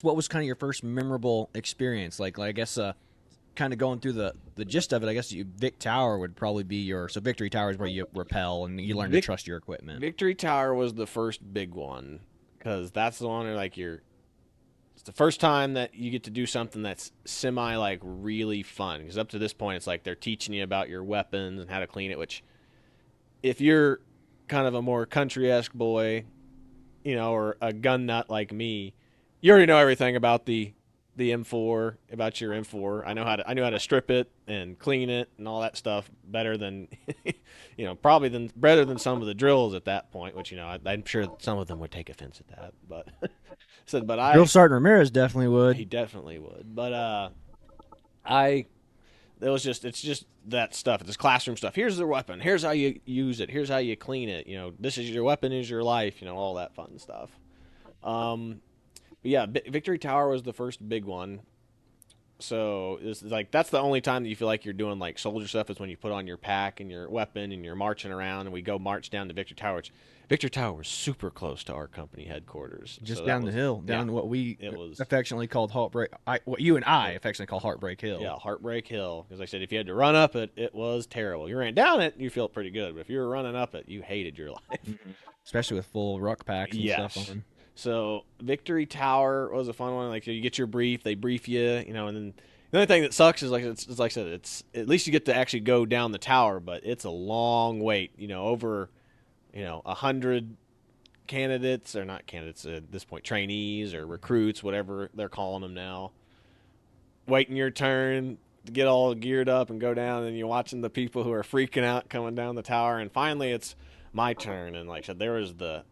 what was kind of your first memorable experience? Like I guess kind of going through the gist of it. I guess Vic Tower would probably be your so Victory Tower is where you rappel and you learn to Vic- trust your equipment. Victory Tower was the first big one because that's the one where like you're. It's the first time that you get to do something that's semi like really fun because up to this point it's like they're teaching you about your weapons and how to clean it. Which if you're kind of a more country esque boy, or a gun nut like me, you already know everything about the M4, about your M4. I knew how to strip it and clean it and all that stuff better than probably than better than some of the drills at that point, which I'm sure some of them would take offense at that, but said but Drill I Sergeant Ramirez definitely he would. definitely would. But I it's just that stuff. It's classroom stuff. Here's the weapon. Here's how you use it. Here's how you clean it. This is your weapon is your life, all that fun stuff. But yeah, Victory Tower was the first big one. So it's like that's the only time that you feel like you're doing like soldier stuff is when you put on your pack and your weapon and you're marching around and we go march down to Victory Tower. Which Victory Tower was super close to our company headquarters. Just So that down the was hill, yeah, down what we it was affectionately called Heartbreak. What you and I it, affectionately call Heartbreak Hill. yeah, Heartbreak Hill. Because like I said, if you had to run up it, it was terrible. You ran down it, you felt pretty good. But if you were running up it, you hated your life. Mhm. Especially with full ruck packs and stuff Yes. on. So Victory Tower was a fun one. Like you get your brief, they brief you, and then the only thing that sucks is it's like I said, it's at least you get to actually go down the tower, but it's a long wait. Over 100 candidates or not candidates at this point, trainees or recruits, whatever they're calling them now, waiting your turn to get all geared up and go down, and you're watching the people who are freaking out coming down the tower, and finally it's my turn, and like I said, there was the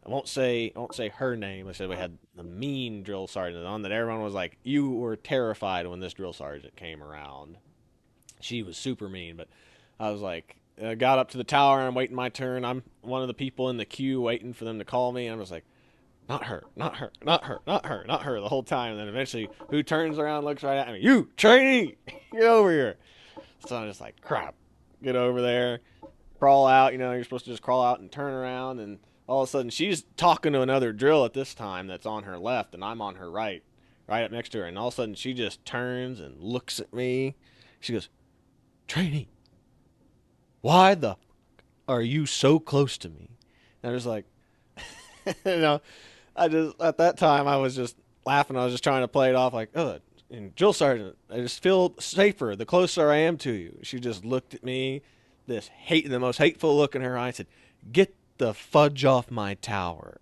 I won't say her name. I said we had the mean drill sergeant on that everyone was like, you were terrified when this drill sergeant came around. She was super mean, but I was like, I got up to the tower and I'm waiting my turn. I'm one of the people in the queue waiting for them to call me. And I was like, not her, not her, not her, not her, not her the whole time. And then eventually, who turns around, looks right at me, you trainee, get over here. So I'm just like, crap, get over there, crawl out. You're supposed to just crawl out and turn around, and all of a sudden she's talking to another drill at this time that's on her left, and I'm on her right, right up next to her. And all of a sudden she just turns and looks at me. She goes, trainee, why the are you so close to me? And I was like, you know, I just at that time I was just laughing. I was just trying to play it off like, oh, and drill sergeant, I just feel safer the closer I am to you. She just looked at me, the most hateful look in her eye, and said, "Get the fudge off my tower."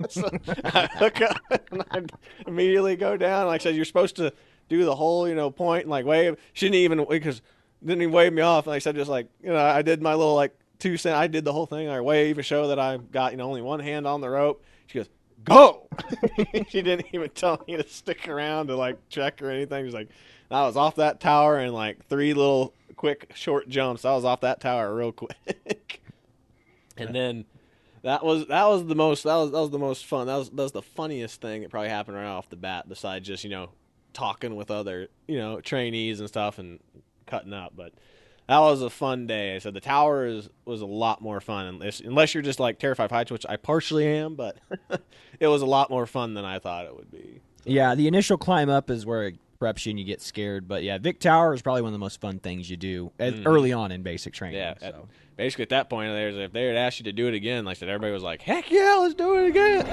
So I look up and I immediately go down. Like I said, you're supposed to do the whole, point and like wave. She didn't even because didn't even wave me off. Like I said, just like I did my little like 2 cent. I did the whole thing. I wave and show that I got only one hand on the rope. She goes, go. She didn't even tell me to stick around to like check or anything. She's like, I was off that tower in like 3 little quick short jumps. I was off that tower real quick. And then that was the most fun. That was the funniest thing that probably happened right off the bat. Besides just talking with other trainees and stuff and cutting up, but that was a fun day. So the tower was a lot more fun, unless you're just like terrified of heights, which I partially am, but it was a lot more fun than I thought it would be. Yeah, So the initial climb up is where it preps you and you get scared. But yeah, Vic Tower is probably one of the most fun things you do early on in basic training. yeah, So basically at that point, if they had asked you to do it again, like I said, everybody was like, "Heck yeah, let's do it again."